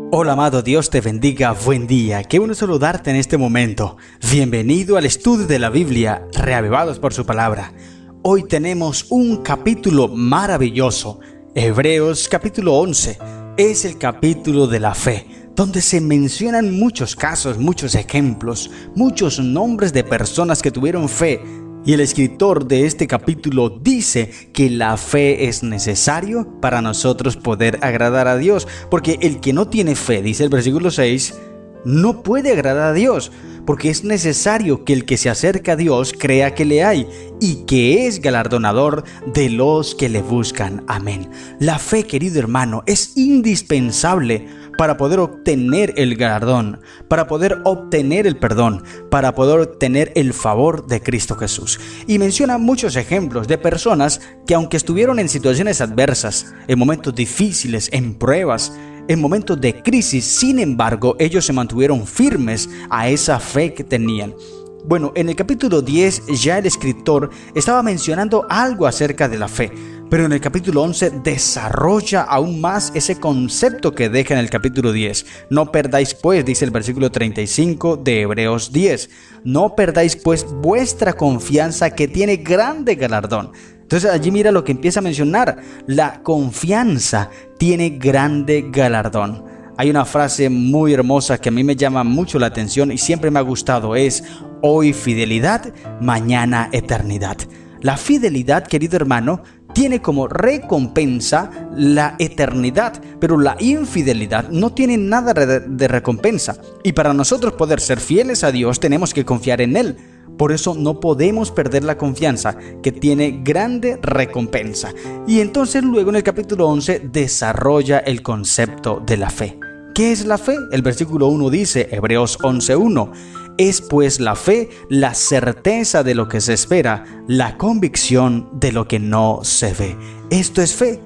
Hola amado, Dios te bendiga, buen día, qué bueno saludarte en este momento. Bienvenido al estudio de la Biblia, reavivados por su palabra. Hoy tenemos un capítulo maravilloso, Hebreos capítulo 11, es el capítulo de la fe, donde se mencionan muchos casos, muchos ejemplos, muchos nombres de personas que tuvieron fe. Y el escritor de este capítulo dice que la fe es necesario para nosotros poder agradar a Dios, porque el que no tiene fe, dice el versículo 6, no puede agradar a Dios, porque es necesario que el que se acerca a Dios crea que le hay y que es galardonador de los que le buscan. Amén. La fe, querido hermano, es indispensable para poder obtener el galardón, para poder obtener el perdón, para poder obtener el favor de Cristo Jesús. Y menciona muchos ejemplos de personas que, aunque estuvieron en situaciones adversas, en momentos difíciles, en pruebas, en momentos de crisis, sin embargo, ellos se mantuvieron firmes a esa fe que tenían. Bueno, en el capítulo 10 ya el escritor estaba mencionando algo acerca de la fe, pero en el capítulo 11 desarrolla aún más ese concepto que deja en el capítulo 10. No perdáis pues, dice el versículo 35 de Hebreos 10, no perdáis pues vuestra confianza que tiene grande galardón. Entonces allí mira lo que empieza a mencionar, la confianza tiene grande galardón. Hay una frase muy hermosa que a mí me llama mucho la atención y siempre me ha gustado, es hoy fidelidad, mañana eternidad. La fidelidad, querido hermano, tiene como recompensa la eternidad, pero la infidelidad no tiene nada de recompensa. Y para nosotros poder ser fieles a Dios tenemos que confiar en Él. Por eso no podemos perder la confianza, que tiene grande recompensa. Y entonces luego en el capítulo 11 desarrolla el concepto de la fe. ¿Qué es la fe? El versículo 1 dice, Hebreos 11:1, es pues la fe la certeza de lo que se espera, la convicción de lo que no se ve. Esto es fe.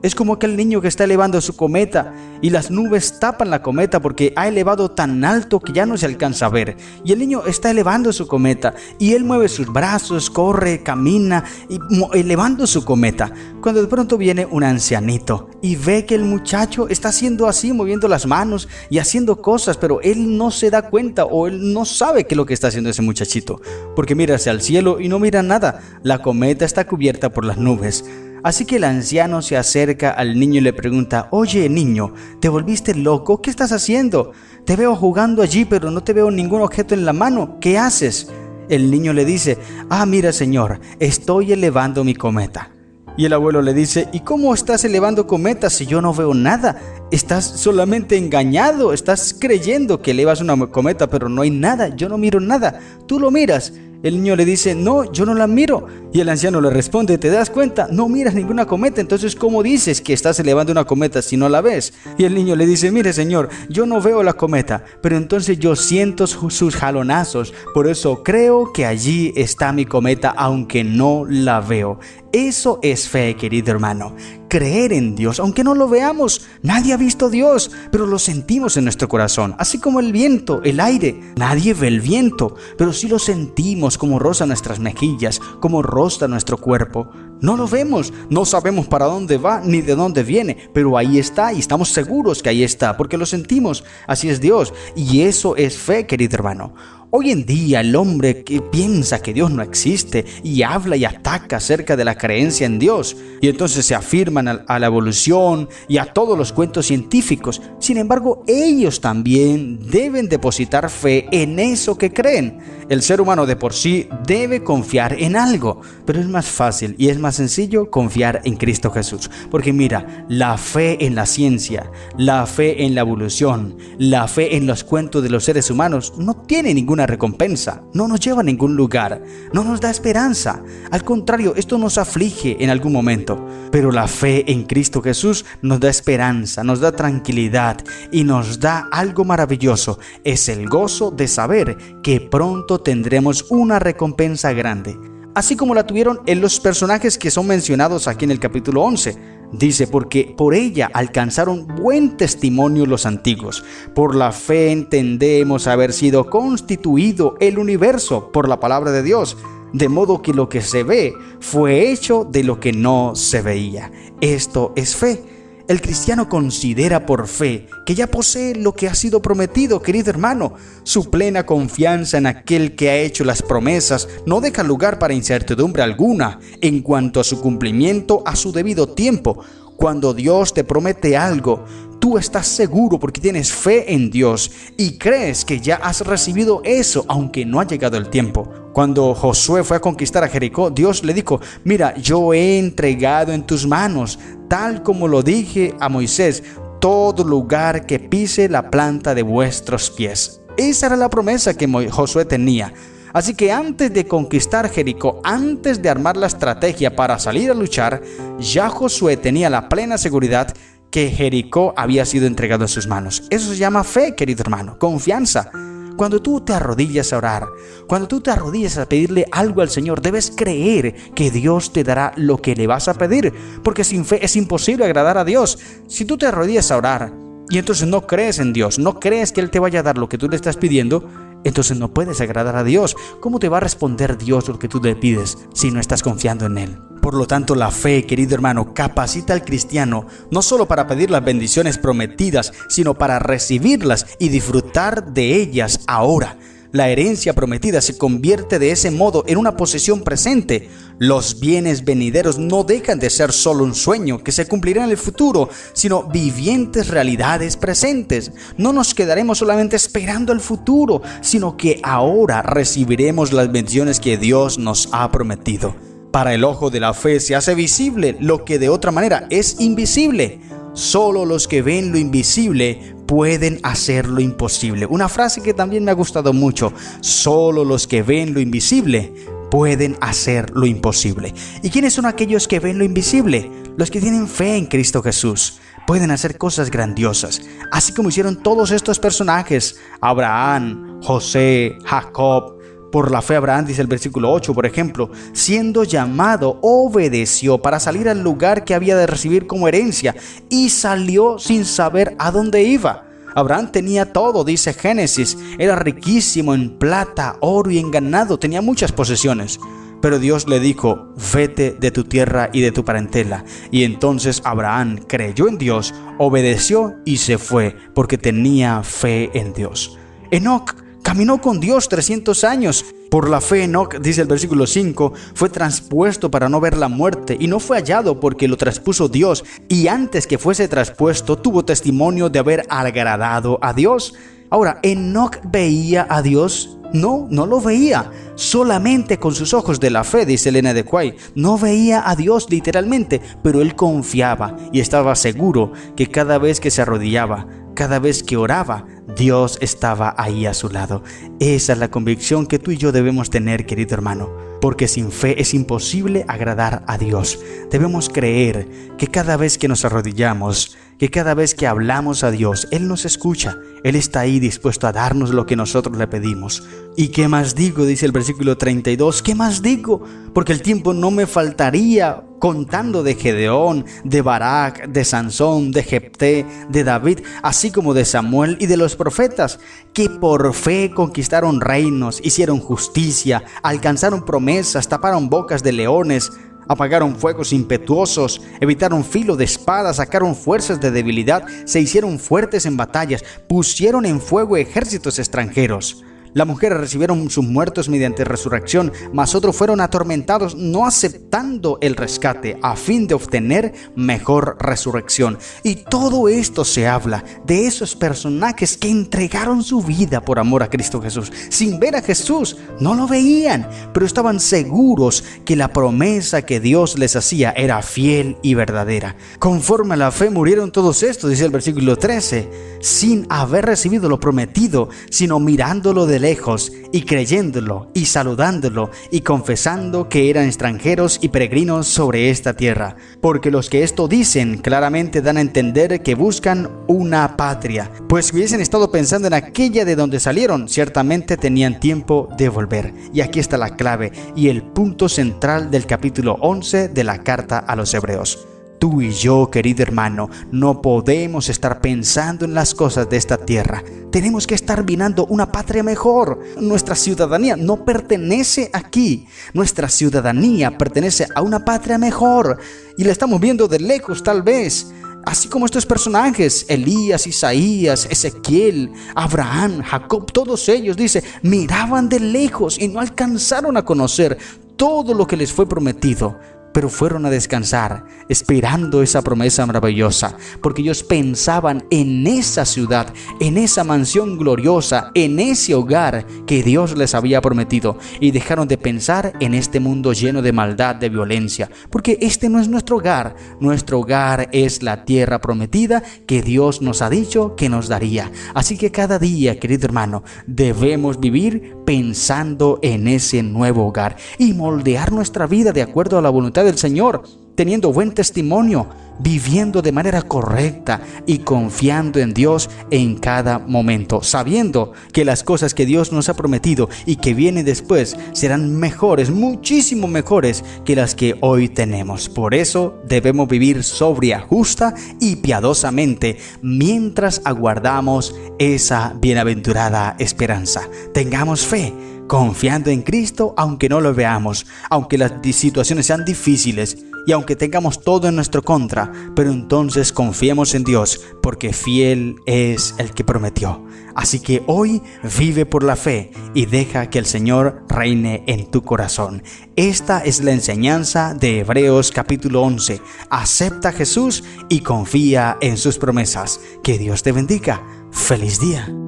Es como aquel niño que está elevando su cometa y las nubes tapan la cometa porque ha elevado tan alto que ya no se alcanza a ver. Y el niño está elevando su cometa y él mueve sus brazos, corre, camina y elevando su cometa. Cuando de pronto viene un ancianito y ve que el muchacho está haciendo así, moviendo las manos y haciendo cosas, pero él no se da cuenta o él no sabe qué es lo que está haciendo ese muchachito, porque mira hacia el cielo y no mira nada. La cometa está cubierta por las nubes. Así que el anciano se acerca al niño y le pregunta, oye niño, ¿te volviste loco? ¿Qué estás haciendo? Te veo jugando allí, pero no te veo ningún objeto en la mano. ¿Qué haces? El niño le dice, mira señor, estoy elevando mi cometa. Y el abuelo le dice, ¿y cómo estás elevando cometas si yo no veo nada? Estás solamente engañado, estás creyendo que elevas una cometa, pero no hay nada, yo no miro nada, tú lo miras. El niño le dice, no, yo no la miro. Y el anciano le responde, ¿te das cuenta? No miras ninguna cometa, entonces ¿cómo dices que estás elevando una cometa si no la ves? Y el niño le dice, mire señor, yo no veo la cometa, pero entonces yo siento sus jalonazos, por eso creo que allí está mi cometa aunque no la veo. Eso es fe, querido hermano. Creer en Dios, aunque no lo veamos. Nadie ha visto a Dios, pero lo sentimos en nuestro corazón. Así como el viento, el aire. Nadie ve el viento, pero sí lo sentimos como roza nuestras mejillas, como roza nuestro cuerpo. No lo vemos, no sabemos para dónde va ni de dónde viene, pero ahí está y estamos seguros que ahí está, porque lo sentimos. Así es Dios, y eso es fe, querido hermano. Hoy en día el hombre que piensa que Dios no existe y habla y ataca acerca de la creencia en Dios, y entonces se afirman a la evolución y a todos los cuentos científicos. Sin embargo, ellos también deben depositar fe en eso que creen. El ser humano de por sí debe confiar en algo, pero es más fácil y es más sencillo confiar en Cristo Jesús. Porque mira, la fe en la ciencia, la fe en la evolución, la fe en los cuentos de los seres humanos no tiene ninguna recompensa, no nos lleva a ningún lugar, no nos da esperanza. Al contrario, esto nos aflige en algún momento. Pero la fe en Cristo Jesús nos da esperanza, nos da tranquilidad y nos da algo maravilloso. Es el gozo de saber que pronto tendremos una recompensa grande, así como la tuvieron en los personajes que son mencionados aquí en el capítulo 11. Dice, porque por ella alcanzaron buen testimonio los antiguos. Por la fe entendemos haber sido constituido el universo por la palabra de Dios, de modo que lo que se ve fue hecho de lo que no se veía. Esto es fe. El cristiano considera por fe que ya posee lo que ha sido prometido, querido hermano. Su plena confianza en aquel que ha hecho las promesas no deja lugar para incertidumbre alguna en cuanto a su cumplimiento a su debido tiempo. Cuando Dios te promete algo, tú estás seguro porque tienes fe en Dios y crees que ya has recibido eso, aunque no ha llegado el tiempo. Cuando Josué fue a conquistar a Jericó, Dios le dijo: mira, yo he entregado en tus manos, tal como lo dije a Moisés, todo lugar que pise la planta de vuestros pies. Esa era la promesa que Josué tenía. Así que antes de conquistar Jericó, antes de armar la estrategia para salir a luchar, ya Josué tenía la plena seguridad que Jericó había sido entregado en sus manos. Eso se llama fe, querido hermano, confianza. Cuando tú te arrodillas a orar, cuando tú te arrodillas a pedirle algo al Señor, debes creer que Dios te dará lo que le vas a pedir, porque sin fe es imposible agradar a Dios. Si tú te arrodillas a orar y entonces no crees en Dios, no crees que Él te vaya a dar lo que tú le estás pidiendo, entonces no puedes agradar a Dios. ¿Cómo te va a responder Dios lo que tú le pides si no estás confiando en Él? Por lo tanto, la fe, querido hermano, capacita al cristiano no solo para pedir las bendiciones prometidas, sino para recibirlas y disfrutar de ellas ahora. La herencia prometida se convierte de ese modo en una posesión presente. Los bienes venideros no dejan de ser solo un sueño que se cumplirá en el futuro, sino vivientes realidades presentes. No nos quedaremos solamente esperando el futuro, sino que ahora recibiremos las bendiciones que Dios nos ha prometido. Para el ojo de la fe se hace visible lo que de otra manera es invisible. Solo los que ven lo invisible pueden hacer lo imposible. Una frase que también me ha gustado mucho. Solo los que ven lo invisible pueden hacer lo imposible. ¿Y quiénes son aquellos que ven lo invisible? Los que tienen fe en Cristo Jesús. Pueden hacer cosas grandiosas, así como hicieron todos estos personajes: Abraham, José, Jacob. Por la fe Abraham, dice el versículo 8, por ejemplo, siendo llamado, obedeció para salir al lugar que había de recibir como herencia y salió sin saber a dónde iba. Abraham tenía todo, dice Génesis, era riquísimo en plata, oro y en ganado, tenía muchas posesiones. Pero Dios le dijo: vete de tu tierra y de tu parentela. Y entonces Abraham creyó en Dios, obedeció y se fue, porque tenía fe en Dios. Enoc caminó con Dios 300 años. Por la fe Enoc, dice el versículo 5, fue traspuesto para no ver la muerte y no fue hallado porque lo traspuso Dios. Y antes que fuese traspuesto, tuvo testimonio de haber agradado a Dios. Ahora, ¿Enoc veía a Dios? No lo veía. Solamente con sus ojos de la fe, dice Elena de Quay. No veía a Dios literalmente, pero él confiaba y estaba seguro que cada vez que se arrodillaba, cada vez que oraba, Dios estaba ahí a su lado. Esa es la convicción que tú y yo debemos tener, querido hermano, porque sin fe es imposible agradar a Dios. Debemos creer que cada vez que nos arrodillamos, que cada vez que hablamos a Dios, Él nos escucha. Él está ahí dispuesto a darnos lo que nosotros le pedimos. ¿Y qué más digo? Dice el versículo 32. ¿Qué más digo? Porque el tiempo no me faltaría contando de Gedeón, de Barak, de Sansón, de Jefté, de David, así como de Samuel y de los profetas, que por fe conquistaron reinos, hicieron justicia, alcanzaron promesas, taparon bocas de leones, apagaron fuegos impetuosos, evitaron filo de espada, sacaron fuerzas de debilidad, se hicieron fuertes en batallas, pusieron en fuego ejércitos extranjeros. Las mujeres recibieron sus muertos mediante resurrección, mas otros fueron atormentados no aceptando el rescate a fin de obtener mejor resurrección. Y todo esto se habla de esos personajes que entregaron su vida por amor a Cristo Jesús. Sin ver a Jesús, no lo veían, pero estaban seguros que la promesa que Dios les hacía era fiel y verdadera. Conforme a la fe murieron todos estos, dice el versículo 13, sin haber recibido lo prometido, sino mirándolo de lejos y creyéndolo y saludándolo y confesando que eran extranjeros y peregrinos sobre esta tierra. Porque los que esto dicen claramente dan a entender que buscan una patria, pues si hubiesen estado pensando en aquella de donde salieron, ciertamente tenían tiempo de volver. Y aquí está la clave y el punto central del capítulo 11 de la carta a los Hebreos. Tú y yo, querido hermano, no podemos estar pensando en las cosas de esta tierra. Tenemos que estar mirando una patria mejor. Nuestra ciudadanía no pertenece aquí. Nuestra ciudadanía pertenece a una patria mejor. Y la estamos viendo de lejos tal vez. Así como estos personajes, Elías, Isaías, Ezequiel, Abraham, Jacob, todos ellos, dice, miraban de lejos y no alcanzaron a conocer todo lo que les fue prometido, pero fueron a descansar, esperando esa promesa maravillosa, porque ellos pensaban en esa ciudad, en esa mansión gloriosa, en ese hogar que Dios les había prometido, y dejaron de pensar en este mundo lleno de maldad, de violencia, porque este no es nuestro hogar es la tierra prometida que Dios nos ha dicho que nos daría. Así que cada día, querido hermano, debemos vivir pensando en ese nuevo hogar y moldear nuestra vida de acuerdo a la voluntad del Señor, teniendo buen testimonio, viviendo de manera correcta y confiando en Dios en cada momento, sabiendo que las cosas que Dios nos ha prometido y que vienen después serán mejores, muchísimo mejores que las que hoy tenemos. Por eso debemos vivir sobria, justa y piadosamente mientras aguardamos esa bienaventurada esperanza. Tengamos fe, confiando en Cristo aunque no lo veamos, aunque las situaciones sean difíciles y aunque tengamos todo en nuestro contra, pero entonces confiemos en Dios, porque fiel es el que prometió. Así que hoy vive por la fe y deja que el Señor reine en tu corazón. Esta es la enseñanza de Hebreos capítulo 11. Acepta a Jesús y confía en sus promesas. Que Dios te bendiga. ¡Feliz día!